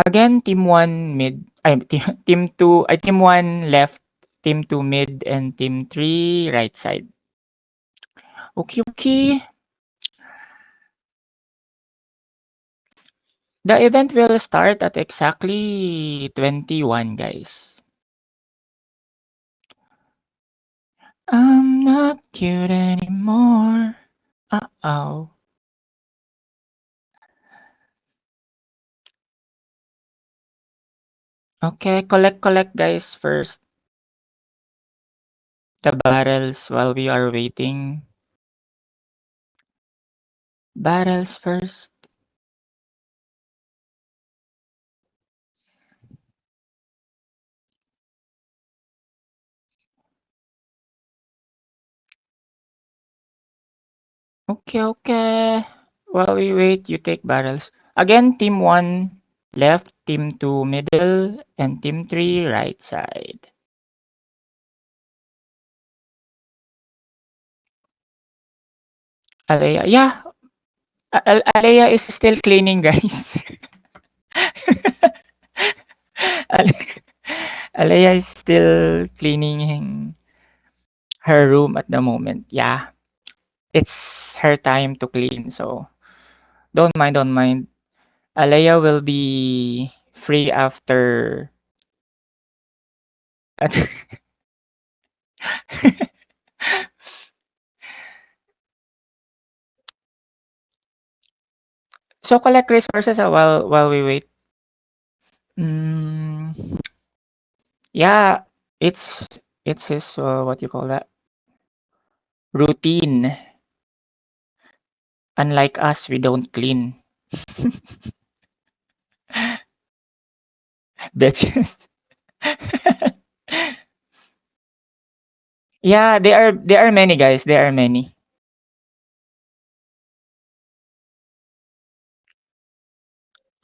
Again, team 1 mid, ay team 2, ay team 1 left, team 2 mid, and team 3 right side. Okay, okay. The event will start at exactly 21, guys. I'm not cute anymore. Uh-oh. Okay, collect guys first. The barrels while we are waiting. Barrels first. Okay, okay. While we wait, you take barrels. Again, team 1 left, team 2 middle, and team 3 right side. Alea, yeah, Alea is still cleaning, guys. Ale- Alea is still cleaning her room at the moment. Yeah, it's her time to clean, so don't mind, don't mind. Alea will be free after. So collect resources while we wait. Mm, yeah, it's it's his what you call that routine. Unlike us, we don't clean. Bitches. Yeah, there are many guys. There are many.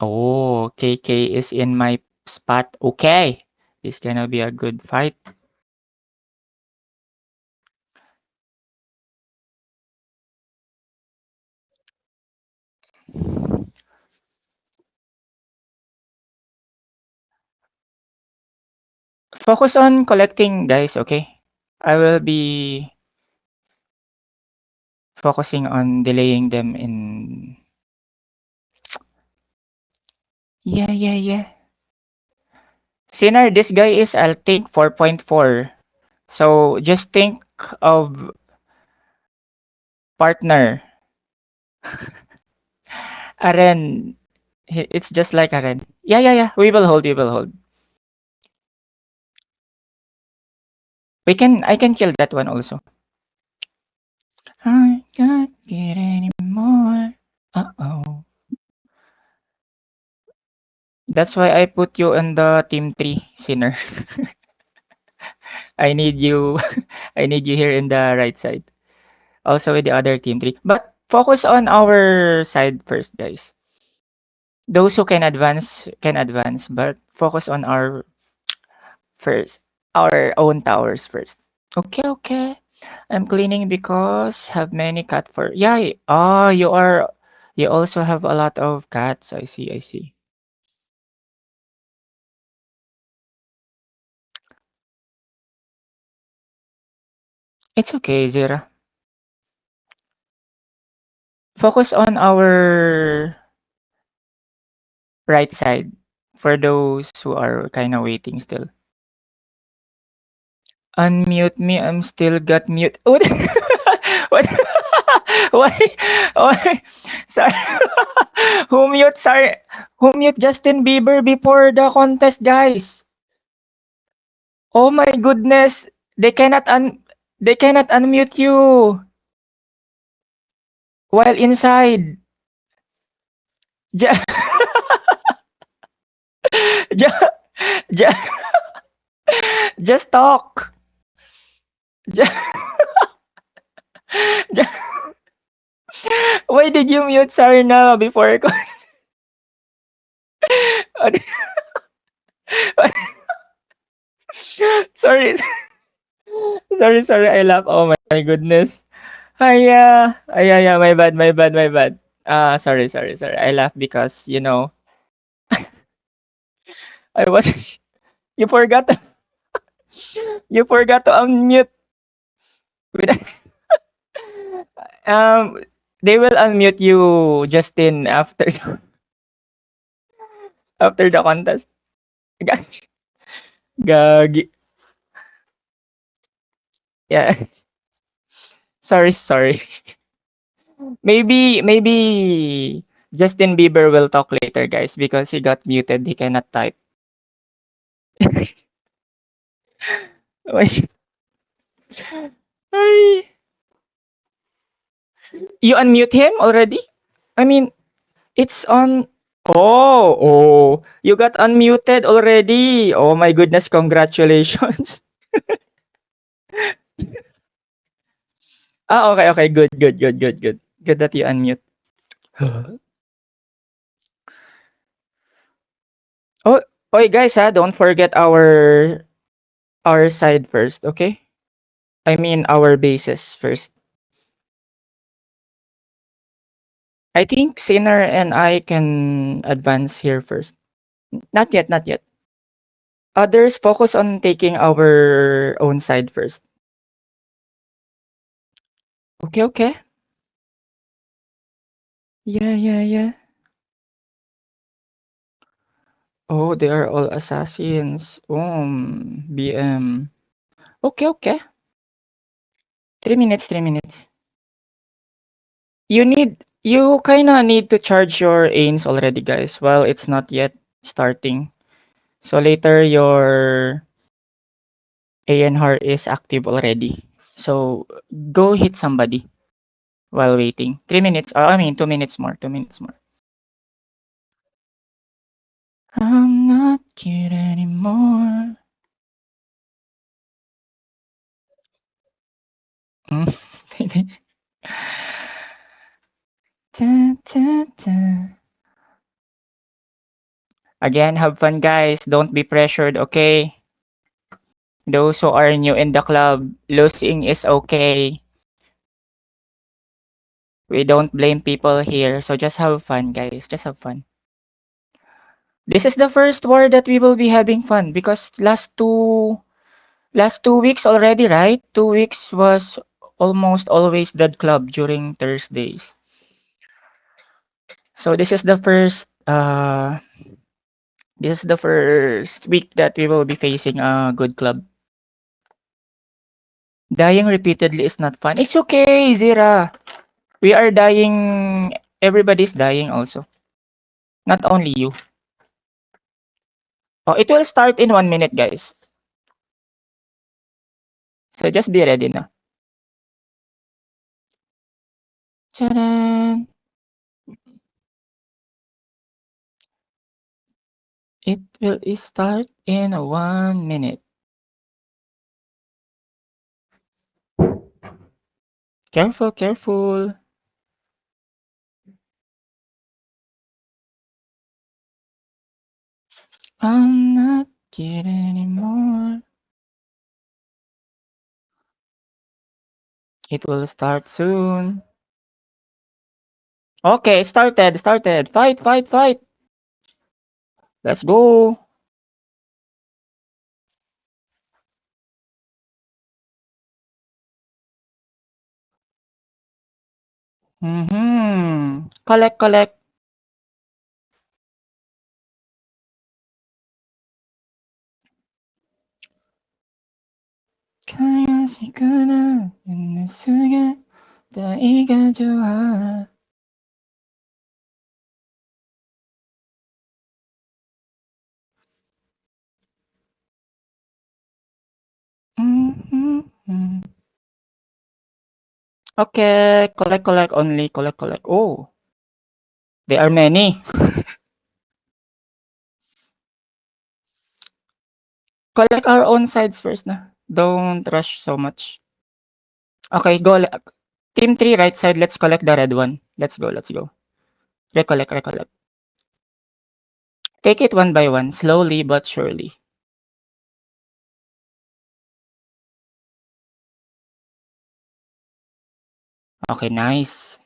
Oh, KK is in my spot. Okay, this gonna be a good fight. Focus on collecting, guys. Okay, I will be focusing on delaying them in. Yeah, yeah, yeah. Sinner, this guy is, I'll think, 4.4. So just think of partner. Aren. It's just like Aren. Yeah, yeah, yeah. We will hold, we will hold. I can kill that one also. I can't get any more. Uh-oh. That's why I put you on the team 3, Sinner. I need you I need you here in the right side. Also with the other team 3. But focus on our side first, guys. Those who can advance, but focus on first, our own towers first. Okay, okay. I'm cleaning because have many cat fur. Yeah, you also have a lot of cats. I see, I see. It's okay, Zira. Focus on our right side for those who are kind of waiting still. Unmute me. I'm still got mute. What? What? Why? Why? Sorry. Who mute? Sorry. Who mute Justin Bieber before the contest, guys? Oh my goodness. They cannot unmute you while inside. Ja, ja, ja, just talk. Ja, ja. Why did you mute Sarna before? Sorry. Sorry. I laugh. Oh my goodness. Yeah. My bad. My bad. My bad. Sorry. I laugh because I was you forgot you forgot to unmute. With- um they will unmute you, Justin, after after the contest. Gag- Gagi. Yeah. Sorry, sorry. Maybe Justin Bieber will talk later, guys, because he got muted. He cannot type. Ay, you unmute him already? I mean, it's on. Oh, oh, you got unmuted already. Oh my goodness, congratulations. Ah, okay, okay, good, good, good, good, good. Good that you unmute. Oh, oh, guys, don't forget our side first, okay? I mean our bases first. I think Sinner and I can advance here first. Not yet, not yet. Others focus on taking our own side first. Okay, okay. Yeah, yeah, yeah. Oh, they are all assassins. BM. Okay, okay. 3 minutes, 3 minutes. You kinda need to charge your ains already, guys, while it's not yet starting. So later your ANR is active already. So go hit somebody while waiting. 3 minutes. I mean 2 minutes more. 2 minutes more. I'm not cute anymore. Mm. Dun, dun, dun. Again, have fun, guys. Don't be pressured, okay? Those who are new in the club, losing is okay. We don't blame people here, so just have fun, guys. Just have fun. This is the first war that we will be having fun because last 2 weeks already, right? 2 weeks was almost always dead club during Thursdays. So this is the first week that we will be facing a good club. Dying repeatedly is not fun. It's okay, Zira. We are dying. Everybody's dying also. Not only you. Oh, it will start in 1 minute, guys. So just be ready na. Charan! It will start in 1 minute. Careful, careful. I'm not kidding anymore. It will start soon. Okay, started, started. Fight, fight, fight. Let's go. Collect, collect. 가야지구나. 있는 속에 나이가 좋아. Mhm. Okay, collect, collect only. Collect, collect. Oh, there are many. Collect our own sides first na. Don't rush so much. Okay, go. Team 3, right side. Let's collect the red one. Let's go, let's go. Recollect, recollect. Take it one by one, slowly but surely. Okay, nice.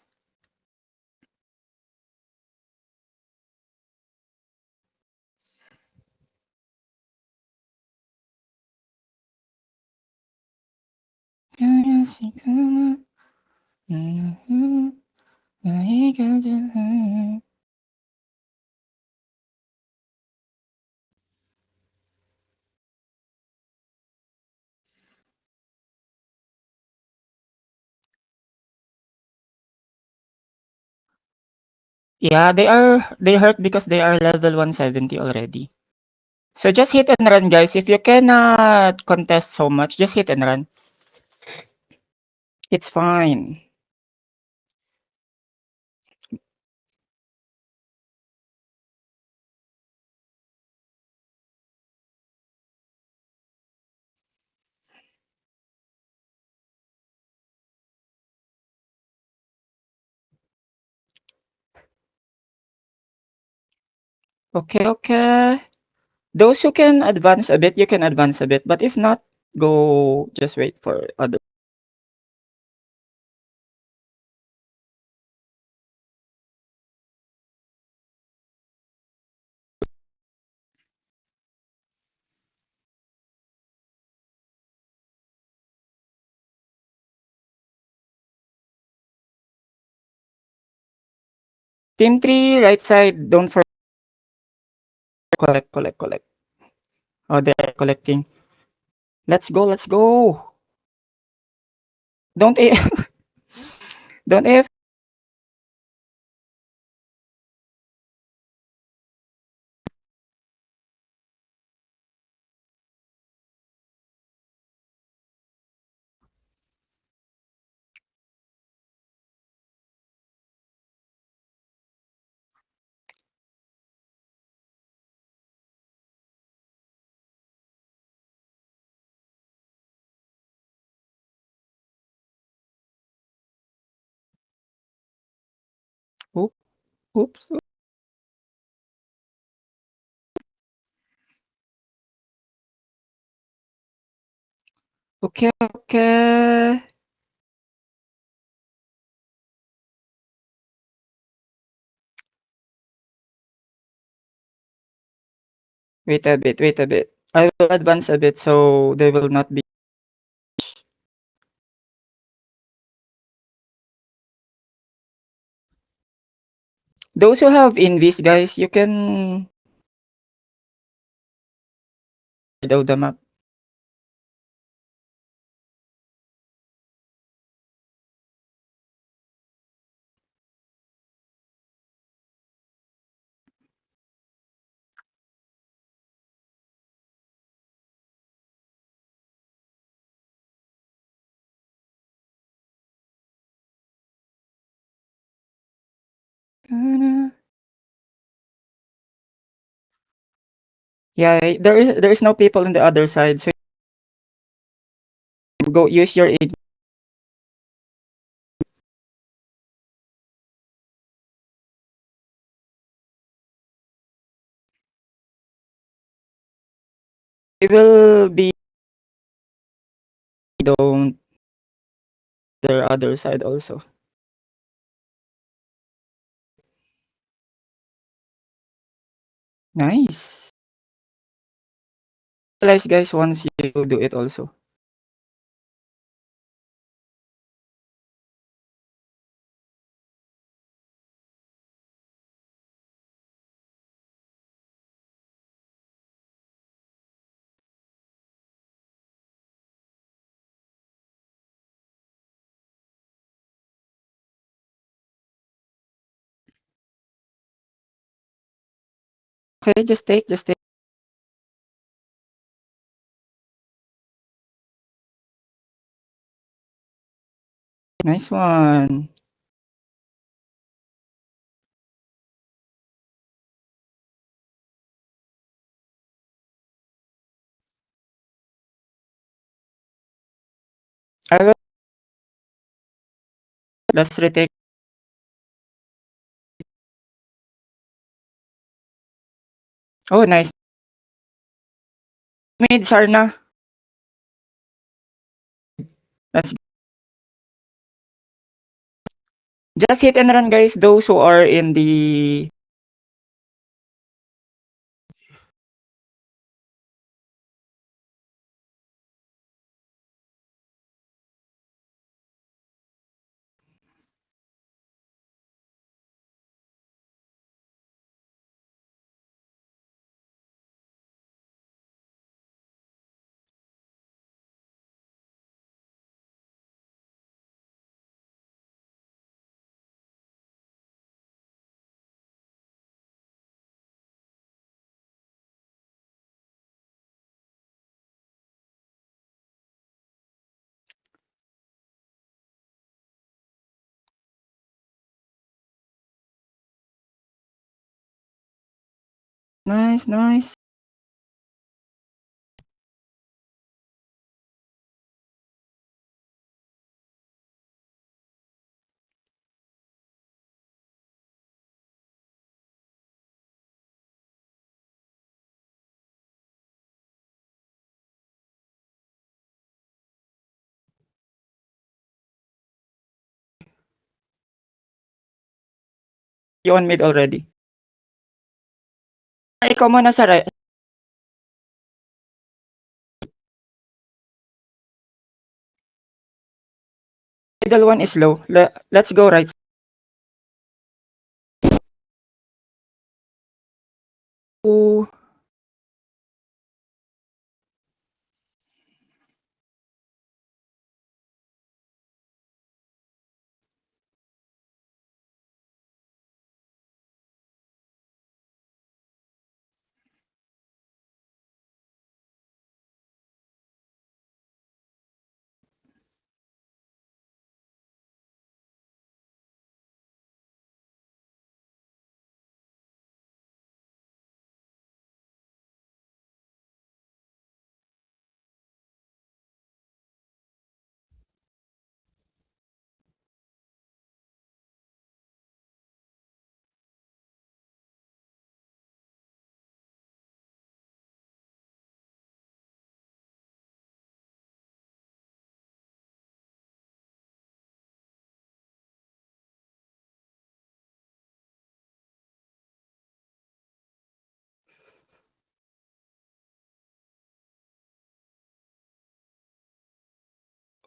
Yeah, they hurt because they are level 170 already. So just hit and run, guys. If you cannot contest so much, just hit and run. It's fine. Okay, okay. Those who can advance a bit, you can advance a bit. But if not, go just wait for other. Team 3, right side, don't forget collect, collect, collect. Oh, they're collecting. Let's go, let's go. Don't A don't AF. Oop, oops. Okay, okay. Wait a bit, wait a bit. I will advance a bit so they will not be. Those who have invis, guys, you can out the map. Yeah, there is no people on the other side, so go use your aid. They will be don't their other side also. Nice. Realize guys once you do it also. Okay, just take. Nice one. I will let's retake. Oh, nice. Mid Sarna. Let's just hit and run guys. Those who are in the Nice, nice. You on mid already. Ikaw muna sa right. Middle one is low. Let's go right. Ooh.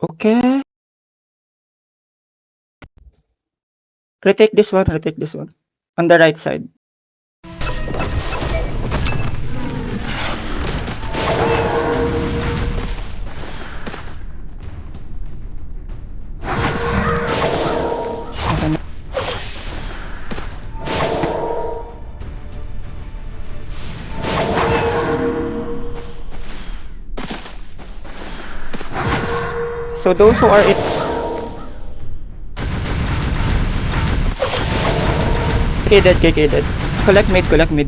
Okay. Retake this one, retake this one. On the right side. Okay. So those who are KK dead. Collect mid, collect mid.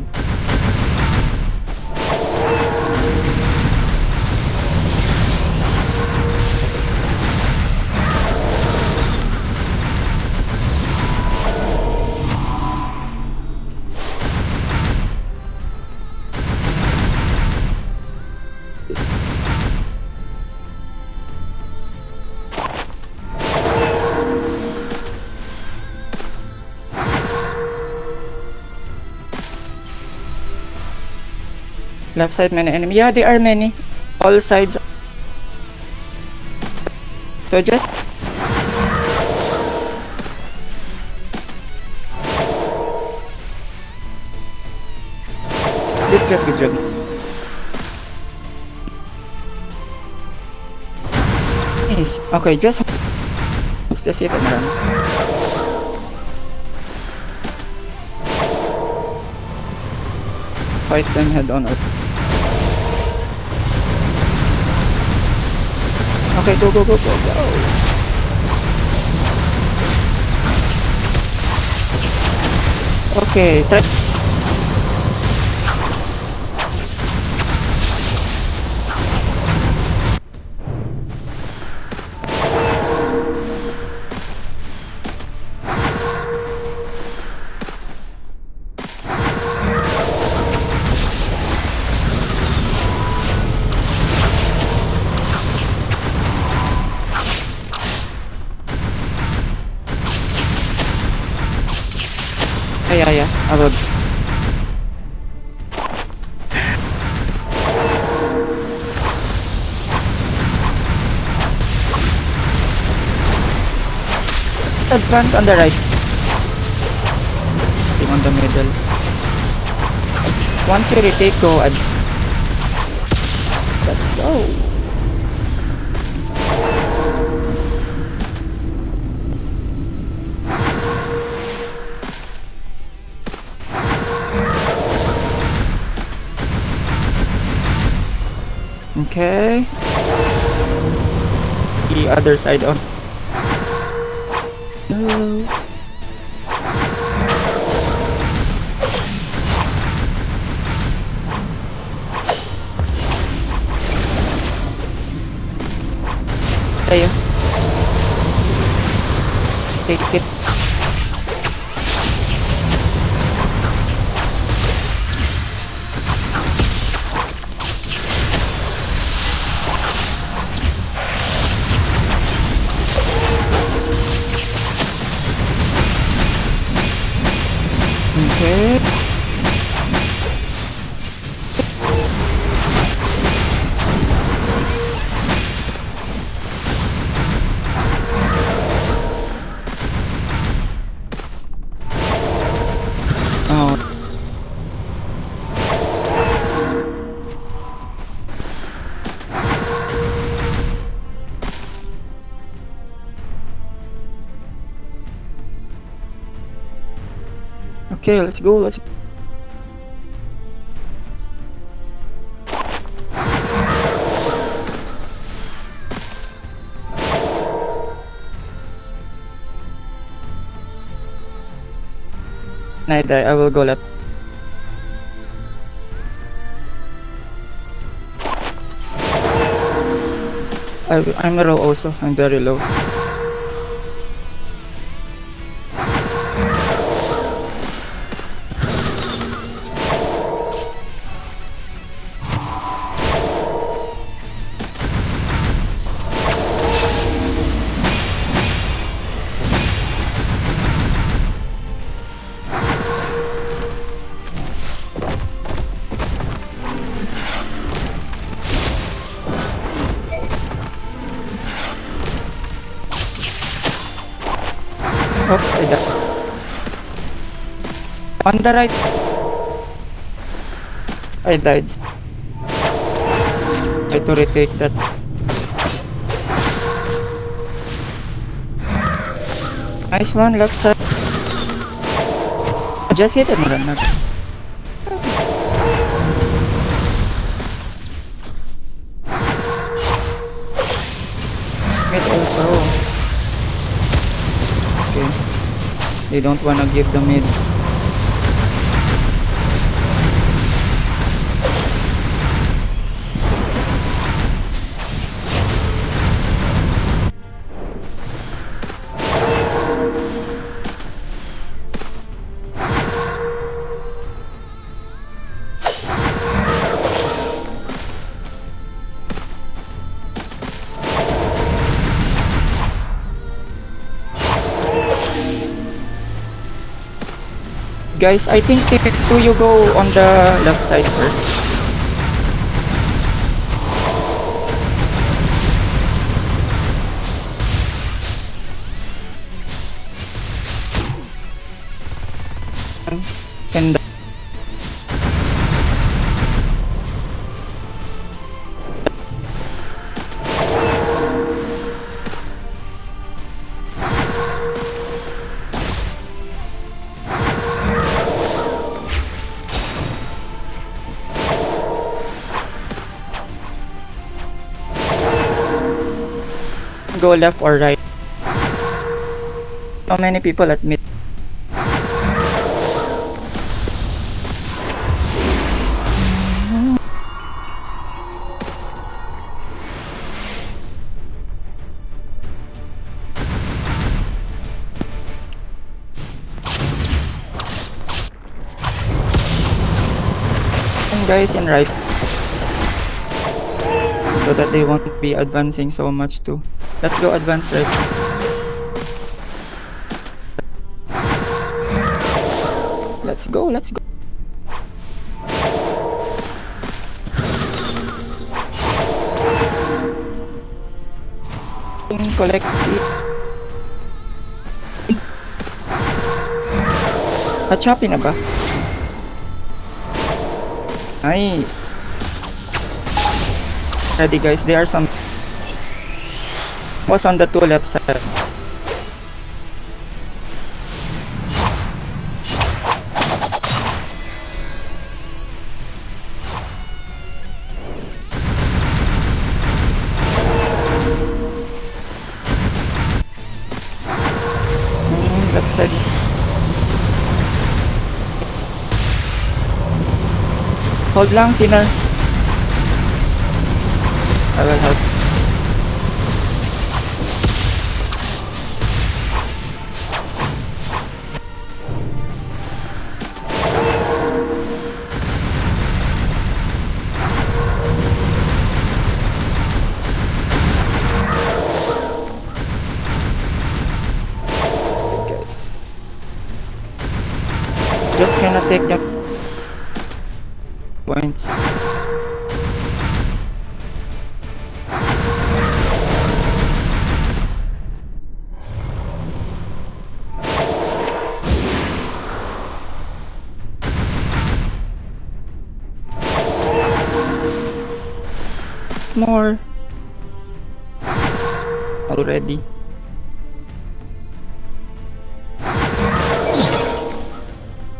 Left side, many enemy. Yeah, there are many. All sides. So just good job, good job. Nice. Okay, just hit and run. Fight them head on. Okay, go, go, go, go, go. Okay, try. Yeah. I will. Advance on the right. Team on the middle. Once you retake, go. Let's go. Okay. The other side on. No. take it. Okay. Oh. Okay, let's go. I will go left. I'm low also. I'm very low. Oops, I died. On the right. I died. Try to retake that. Nice one, left side. Just hit it, Muranag. Mid also. Okay. They don't wanna give the mid. Guys, I think if you go on the left side first. And go left or right. How many people at mid? And guys in right, so that they won't be advancing so much too. Let's go advance right. Let's go, let's go. Collect it. Choppy na ba? Nice. Ready guys, there are some was on the two left sides. Left side. Hold lang, Sinner. I will help. just cannot take the points. More already.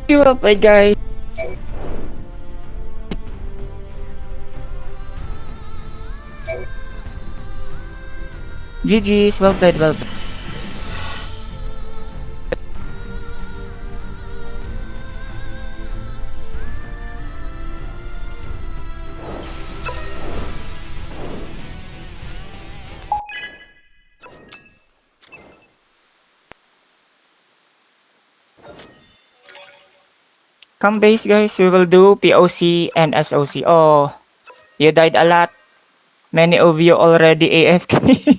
You well played, guys. GG's, well played, well played. Come base, guys. We will do POC and SOC. Oh, you died a lot. Many of you already AFK.